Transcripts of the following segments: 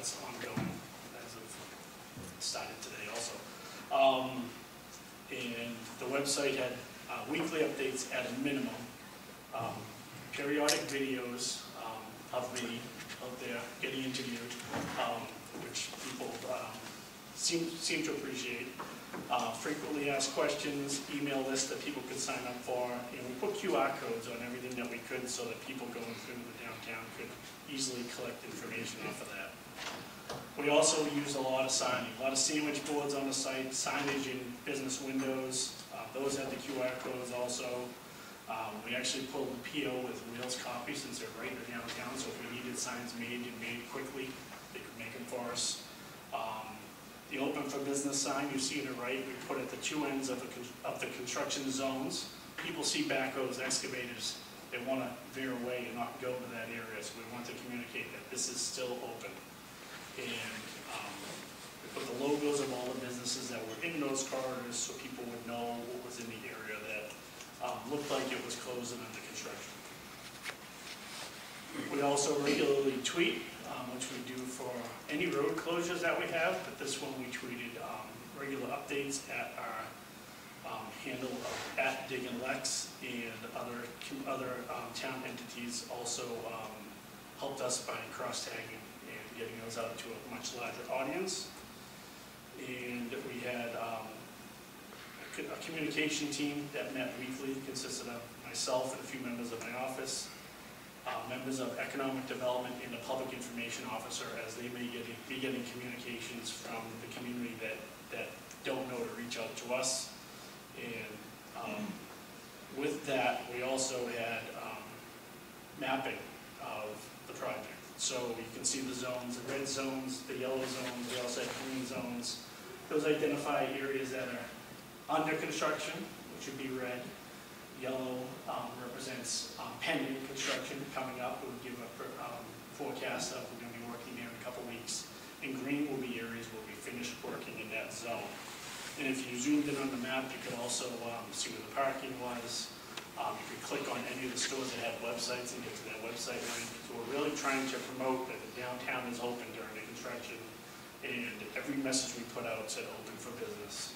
that's ongoing as of started today also. And the website had weekly updates at a minimum, periodic videos of me out there getting interviewed, which people seem to appreciate. Frequently asked questions, email list that people could sign up for, and we put QR codes on everything that we could so that people going through the downtown could easily collect information off of that. We also used a lot of signing, a lot of sandwich boards on the site, signage in business windows. Those had the QR codes also. We actually pulled the PO with Wheels copy since they're right in downtown, so if we needed signs made quickly, they could make them for us. The open for business sign, you see to the right, we put at the two ends of the construction zones. People see backhoes, excavators, they want to veer away and not go to that area, so we want to communicate that this is still open. And we put the logos of all the businesses that were in those corridors so people would know what was in the area that looked like it was closed and under construction. We also regularly tweet, which we do for any road closures that we have, but this one we tweeted regular updates at our handle of @DigAndLex, and other town entities also helped us by cross-tagging and getting those out to a much larger audience. And we had a communication team that met weekly, consisted of myself and a few members of my office, members of economic development, and a public information officer, as they may be getting communications from the community that don't know to reach out to us. And with that, we also had mapping of the project. So you can see the zones, the red zones, the yellow zones, we also had green zones. Those identify areas that are under construction, which would be red. Yellow represents pending construction coming up. It would give a forecast of we're going to be working there in a couple weeks. And green will be areas where we finished working in that zone. And if you zoomed in on the map, you could also see where the parking was. You could click on any of the stores that have websites and get to that website link. So we're really trying to promote that the downtown is open during the construction, and every message we put out said open for business.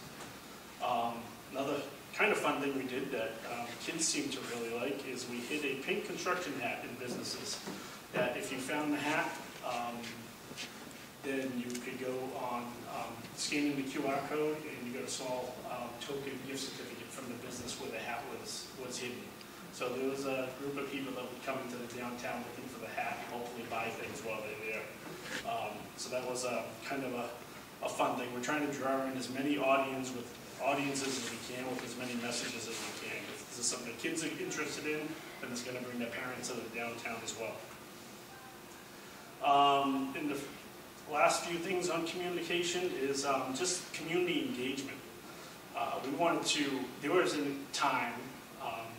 Another kind of fun thing we did that kids seem to really like is we hid a pink construction hat in businesses. That if you found the hat, then you could go on scanning the QR code and you got a small token gift certificate from the business where the hat was hidden. So there was a group of people that would come into the downtown looking for the hat and hopefully buy things while they're there. So that was kind of a fun thing. We're trying to draw in as many audiences as we can with as many messages as we can. If this is something that kids are interested in, then it's going to bring their parents to the downtown as well. And the last few things on communication is just community engagement. We wanted to, there was a time, I'm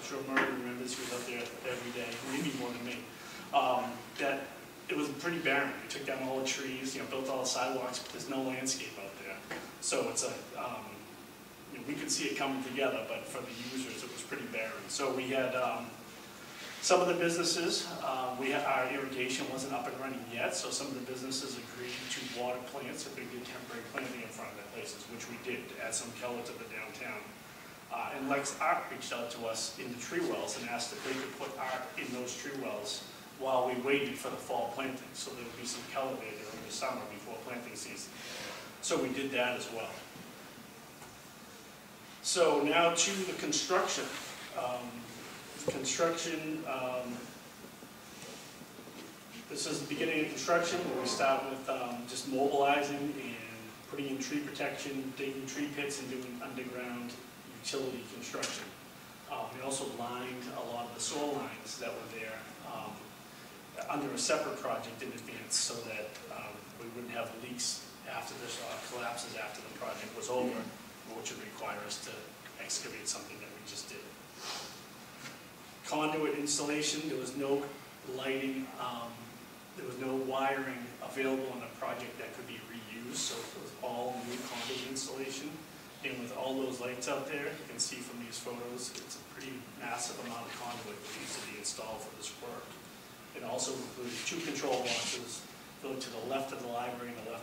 sure Murray remembers, he was up there every day, maybe more than me, that it was pretty barren. We took down all the trees, built all the sidewalks, but there's no landscape out there. So it's we could see it coming together, but for the users, it was pretty barren. So we had some of the businesses, our irrigation wasn't up and running yet, so some of the businesses agreed to water plants if we did temporary planting in front of their places, which we did to add some color to the downtown. And Lex Art reached out to us in the tree wells and asked if they could put art in those tree wells while we waited for the fall planting, so there would be some color there during the summer before planting season. So we did that as well. So now to the construction. This is the beginning of construction, where we start with just mobilizing and putting in tree protection, digging tree pits, and doing underground utility construction. We also lined a lot of the soil lines that were there under a separate project in advance, so that we wouldn't have leaks after this collapses after the project was over, which would require us to excavate something that we just did. Conduit installation, there was no lighting, there was no wiring available on a project that could be reused, so it was all new conduit installation. And with all those lights out there, you can see from these photos, it's a pretty massive amount of conduit that needs to be installed for this work. It also included 2 control boxes going to the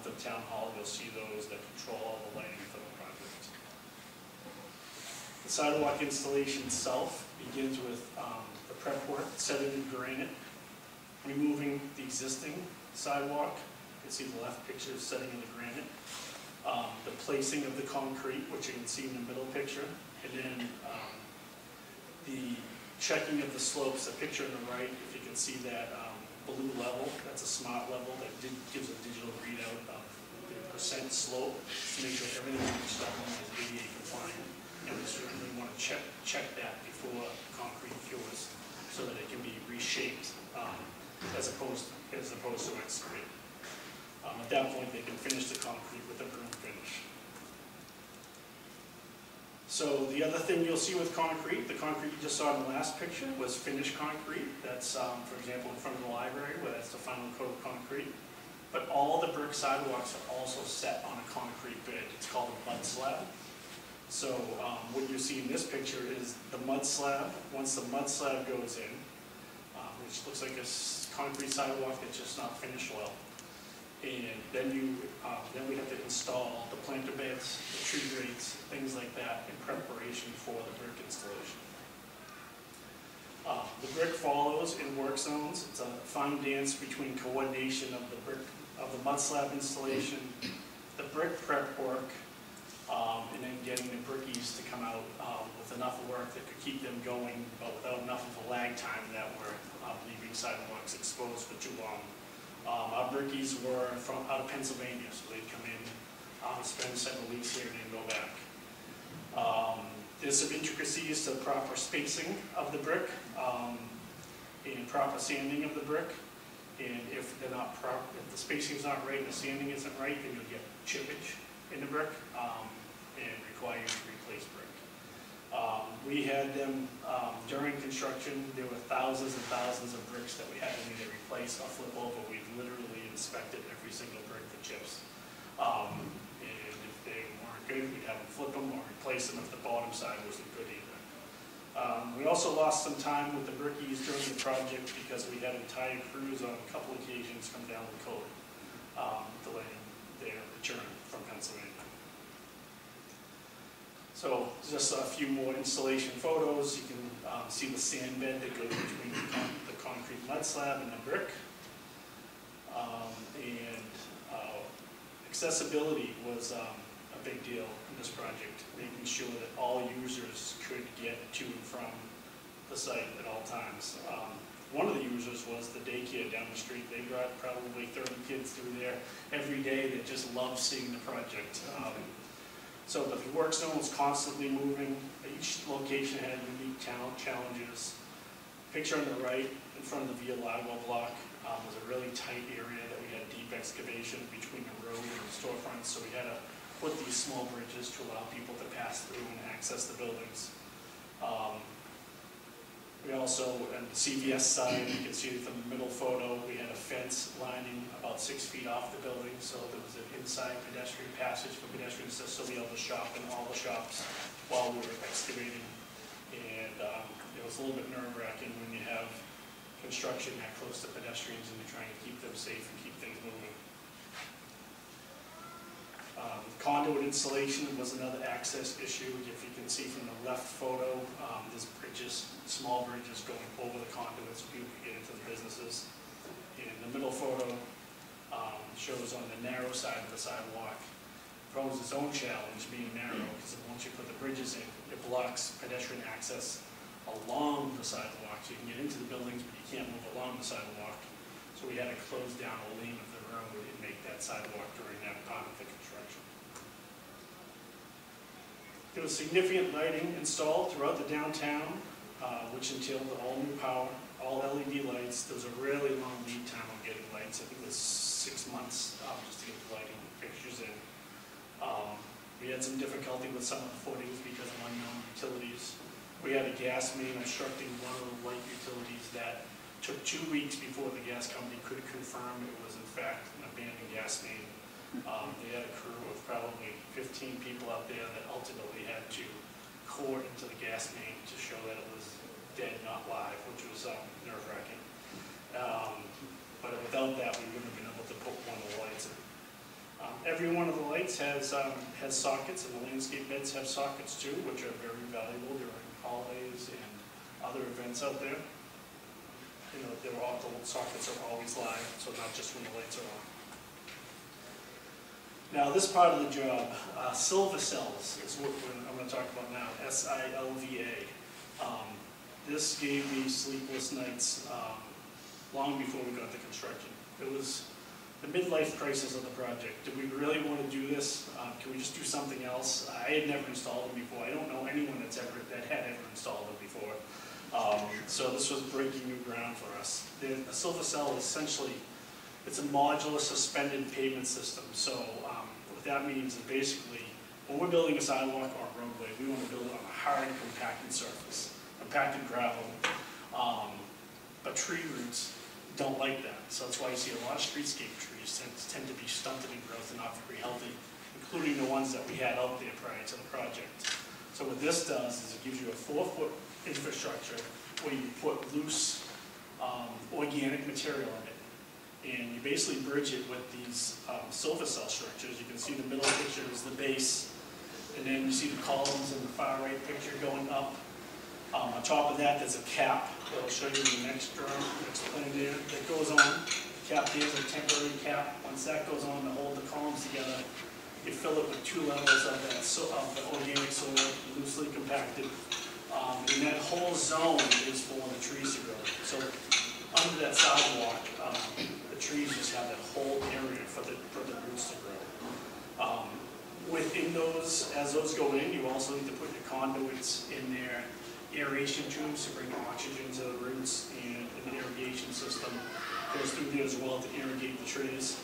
left of Town Hall, you'll see those that control all the lighting for the project. The sidewalk installation itself begins with the prep work, setting in granite, removing the existing sidewalk. You can see the left picture is setting in the granite. The placing of the concrete, which you can see in the middle picture, and then the checking of the slopes. The picture on the right, if you can see that blue level, that's a smart level that gives a digital readout of the percent slope to make sure everything on the stone is ADA compliant. And we certainly want to check that before concrete cures so that it can be reshaped as opposed to excavated. At that point, they can finish the concrete with a broom finish. So the other thing you'll see with concrete, the concrete you just saw in the last picture was finished concrete. That's, for example, in front of the library, where that's the final coat of concrete. But all the brick sidewalks are also set on a concrete bed. It's called a mud slab. So what you see in this picture is the mud slab. Once the mud slab goes in, which looks like a concrete sidewalk that's just not finished well, and then we have to install the planter beds, the tree grates, things like that in preparation for the brick installation. The brick follows in work zones. It's a fine dance between coordination of the mud slab installation, the brick prep work, and then getting the brickies to come out with enough work that could keep them going, but without enough of a lag time that we're leaving sidewalks exposed for too long. Our brickies were out of Pennsylvania, so they'd come in, spend several weeks here, and then go back. There's some intricacies to the proper spacing of the brick and proper sanding of the brick. And if they're not proper, if the spacing is not right and the sanding isn't right, then you'll get chippage in the brick and require you to replace brick. We had them during construction. There were thousands and thousands of bricks that we had to either replace or flip over. We've literally inspected every single brick for chips. And if they weren't good, we'd have them flip them or replace them if the bottom side wasn't good either. We also lost some time with the brickies during the project because we had entire crews on a couple occasions come down the code, delaying their return from Pennsylvania. So just a few more installation photos. You can see the sand bed that goes between the concrete mud slab and the brick. Accessibility was a big deal in this project, making sure that all users could get to and from the site at all times. One of the users was the daycare down the street. They brought probably 30 kids through there every day that just loved seeing the project. But the work zone was constantly moving. Each location had unique challenges. Picture on the right, in front of the Via Lago block, was a really tight area that we had deep excavation between the road and the storefronts, so we had to put these small bridges to allow people to pass through and access the buildings. We also, on the CVS side, you can see from the middle photo, we had a fence lining about 6 feet off the building, so there was an inside pedestrian passage for pedestrians to still be able to shop in all the shops while we were excavating. And it was a little bit nerve-wracking when you have construction that close to pedestrians and you're trying to keep them safe and keep things moving. Conduit installation was another access issue. If you can see from the left photo, there's bridges, small bridges going over the conduits so people can get into the businesses. And the middle photo shows on the narrow side of the sidewalk poses its own challenge being narrow, because once you put the bridges in, it blocks pedestrian access along the sidewalk. So you can get into the buildings, but you can't move along the sidewalk. So we had to close down a lane of the road and make that sidewalk during that part of the construction. There was significant lighting installed throughout the downtown, which entailed all new power, all LED lights. There was a really long lead time on getting lights. I think it was 6 months just to get the lighting fixtures in. We had some difficulty with some of the footings because of unknown utilities. We had a gas main obstructing one of the light utilities that took 2 weeks before the gas company could confirm it was in fact an abandoned gas main. They had a crew of probably 15 people out there that ultimately had to core into the gas main to show that it was dead, not live, which was nerve-wracking. But without that, we wouldn't have been able to put one of the lights in. Every one of the lights has sockets, and the landscape beds have sockets too, which are very valuable during holidays and other events out there. You know, the sockets are always live, so not just when the lights are on. Now, this part of the job, silver cells, is what I'm going to talk about now, S-I-L-V-A. This gave me sleepless nights long before we got to construction. It was the midlife crisis of the project. Do we really want to do this? Can we just do something else? I had never installed them before. I don't know anyone that had ever installed them before. So this was breaking new ground for us. The silver cell is essentially, it's a modular suspended pavement system. So what that means is basically, when we're building a sidewalk or a roadway, we want to build it on a hard compacted surface, compacted gravel. But tree roots don't like that. So that's why you see a lot of streetscape trees tend to be stunted in growth and not very healthy, including the ones that we had out there prior to the project. So what this does is it gives you a 4-foot infrastructure where you put loose organic material in it. And you basically bridge it with these silver cell structures. You can see the middle picture is the base, and then you see the columns in the far right picture going up. On top of that, there's a cap that I'll show you in the next drawing, next plane there, that goes on. The cap here is a temporary cap. Once that goes on to hold the columns together, you fill it with 2 levels of the organic soil, loosely compacted. And that whole zone is for the trees to grow. So under that sidewalk, the trees just have that whole area for the roots to grow. Within those, as those go in, you also need to put your conduits in there. Aeration tubes to bring oxygen to the roots, and an irrigation system goes through there as well to irrigate the trees.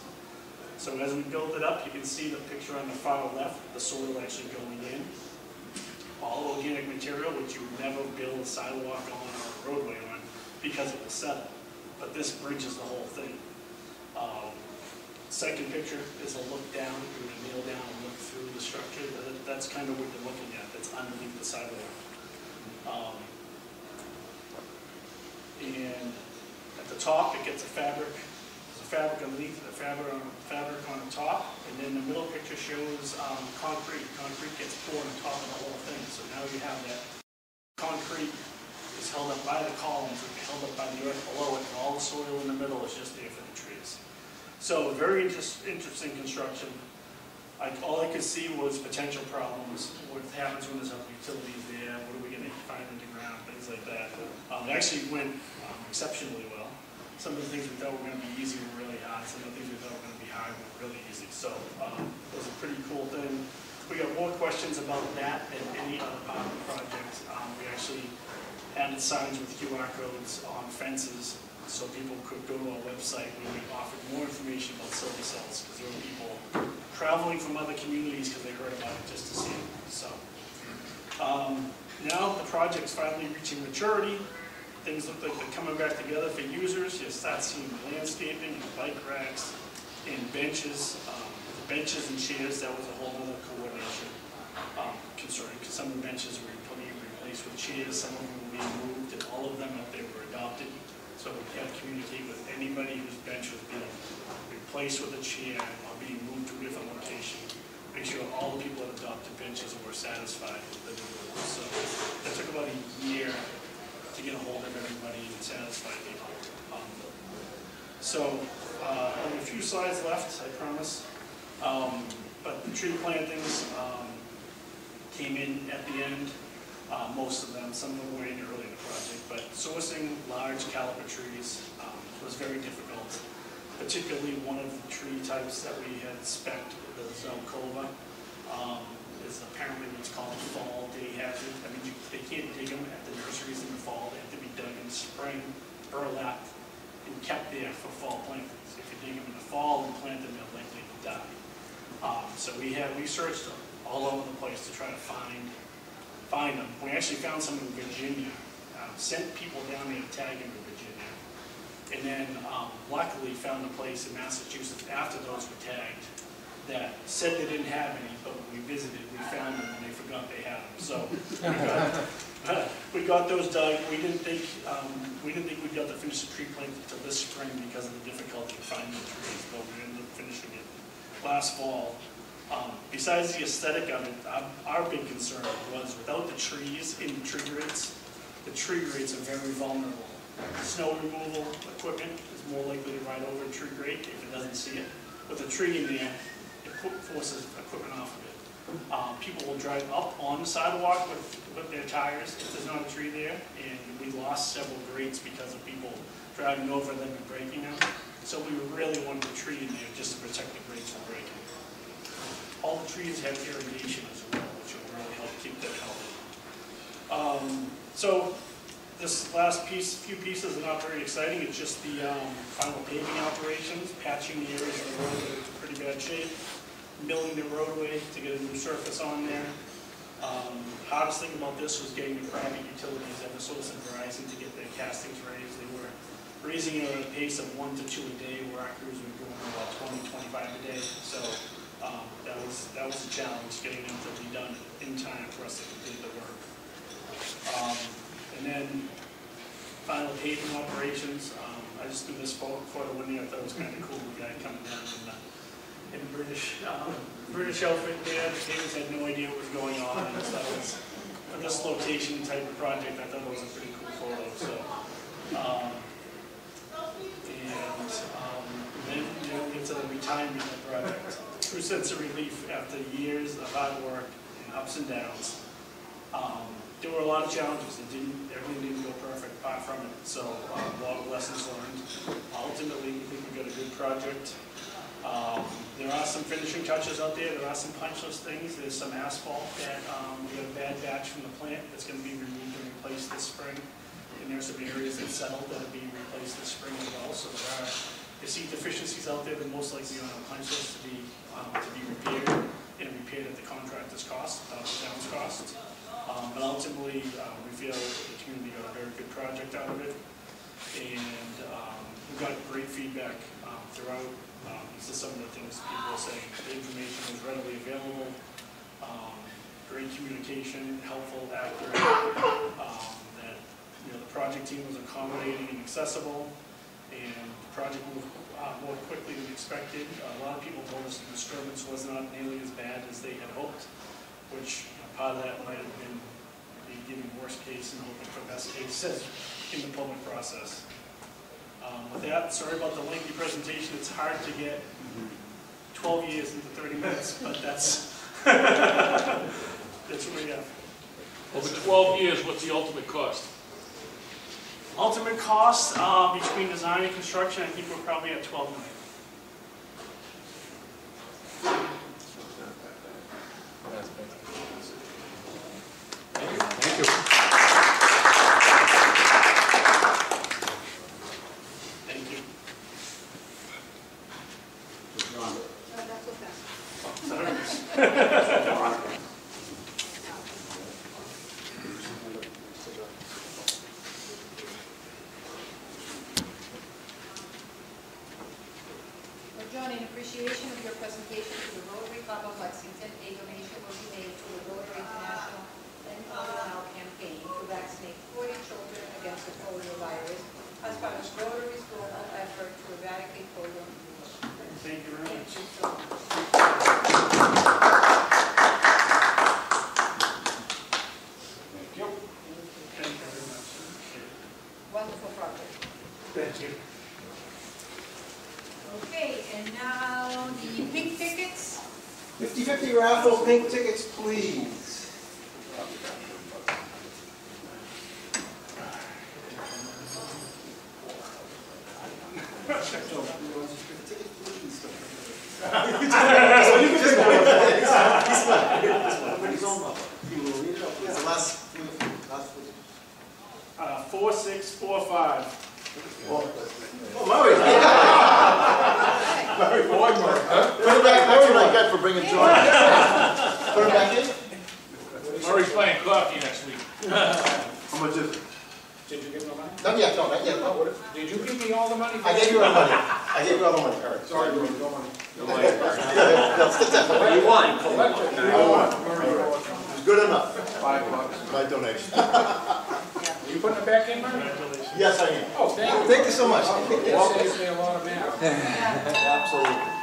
So as we build it up, you can see the picture on the far left, the soil actually going in. All organic material, which you would never build a sidewalk on or a roadway on because it will settle. But this bridges the whole thing. Second picture is a look down. You're going to kneel down and look through the structure. That's kind of what you're looking at. That's underneath the sidewalk. And at the top, it gets a fabric. There's a fabric underneath, a fabric on the top, and then the middle picture shows concrete. Concrete gets poured on top of the whole thing. So now you have that concrete is held up by the columns, it's held up by the earth below it, and all the soil in the middle is just there for the trees. So very interesting construction. All I could see was potential problems. What happens when there's no utilities there? What are we going to find underground? Things like that. It actually went exceptionally well. Some of the things we thought were going to be easy were really hard. Some of the things we thought were going to be hard were really easy. So it was a pretty cool thing. We got more questions about that than any other part of the project. We actually added signs with QR codes on fences so people could go to our website where we offered more information about silver cells, because there were people traveling from other communities because they heard about it just to see it. So now the project's finally reaching maturity. Things look like they're coming back together for users. You start seeing landscaping and bike racks and benches. The benches and chairs, that was a whole other coordination concern, because some of the benches were being replaced with chairs, some of them were being moved, and all of them out there were adopted. So we had to communicate with anybody whose bench was being replaced with a chair or being moved to a different location. Make sure all the people that adopted benches were satisfied with the new rules. So it took about a year to get a hold of everybody and satisfy people. So only a few slides left, I promise. But the tree plantings came in at the end. Most of them, some of them were in early in the project, but sourcing large caliber trees was very difficult. Particularly one of the tree types that we had spec'd, the Zelkova, is apparently what's called a fall day hazard. I mean, they can't dig them at the nurseries in the fall. They have to be dug in the spring, burlapped, and kept there for fall plantings. If you dig them in the fall and plant them, they're likely to die. So we researched all over the place to try to find them. We actually found some in Virginia, sent people down there to tag them in Virginia, and then luckily found a place in Massachusetts after those were tagged that said they didn't have any, but when we visited, we found them and they forgot they had them. So we got those dug. We didn't think we'd got to finish the tree planting until this spring because of the difficulty of finding the trees, but we ended up finishing it. last fall. Besides the aesthetic of it, our big concern was without the trees in the tree grates are very vulnerable. Snow removal equipment is more likely to ride over a tree grate if it doesn't see it. With a tree in there, it forces equipment off of it. People will drive up on the sidewalk with their tires if there's not a tree there, and we lost several grates because of people driving over them and breaking them. So we really wanted a tree in there just to protect the grates from breaking. All the trees have irrigation as well, which will really help keep them healthy. So this last few pieces are not very exciting. It's just the final paving operations, patching the areas of the road that are in pretty bad shape, milling the roadway to get a new surface on there. Hardest thing about this was getting the private utilities, Eversource and Verizon, to get their castings raised. They were raising it at a pace of 1 to 2 a day, where our crews were doing about 20, 25 a day. So that was a challenge, getting them to be done in time for us to complete the work. And then final paving operations. I just threw this photo in there. I thought it was kind of cool. The guy coming down in British outfit there. The pavers had no idea what was going on. And so it was for this location type of project. I thought it was a pretty cool photo. So, then we get to the retirement of the project. True sense of relief after years of hard work and ups and downs. There were a lot of challenges. Everything didn't go perfect apart from it. So a lot of lessons learned. Ultimately, we think we got a good project. There are some finishing touches out there. There are some punchless things. There's some asphalt that we got a bad batch from the plant that's going to be removed and replaced this spring. And there's some areas that settled that are being replaced this spring as well. So there see deficiencies out there that most likely on a punch list to be repaired and repaired at the contractor's cost, the town's cost. But ultimately, we feel the community got a very good project out of it, and we got great feedback throughout. These are some of the things people are saying. The information was readily available, great communication, helpful, accurate. That the project team was accommodating and accessible, and the project moved more quickly than expected. A lot of people told us the disturbance was not nearly as bad as they had hoped, which part of that might have been giving worst case and hoping for best case in the public process. With that, sorry about the lengthy presentation. It's hard to get 12 years into 30 minutes, but that's that's what we have. Over 12 years, what's the ultimate cost? Ultimate cost between design and construction, I think we're probably at $12 million. Thank you. Thank you. That's okay. Sorry. John, in appreciation of your presentation to the Rotary Club of Lexington, a donation will be made to the Rotary International and Polio campaign to vaccinate 40 children against the polio virus as part of Rotary's global effort to eradicate polio in the world. Thank you very much. Thank you so much. Thank you. Thank you very much. Wonderful project. Thank you. Okay, and now the pink tickets. 50-50 raffle, pink tickets, please. It's the last 4645. Oh, Murray. Murray, boy, Murray. Put it back. That's what I get for bringing joy. Put it back in. Murray's playing coffee next week. How much is it? Did you give no money? Not yet, no, not yet. No, what if? Did you give me all the money? I gave you all the money. I gave you all the money. All right. Sorry, no money. What You won. Collect it. I won. It's good enough. $5. My donation. Are you putting it back in, Murray? Yes, I am. Oh, thank you. Thank you so much. It saves me a lot of math. Absolutely.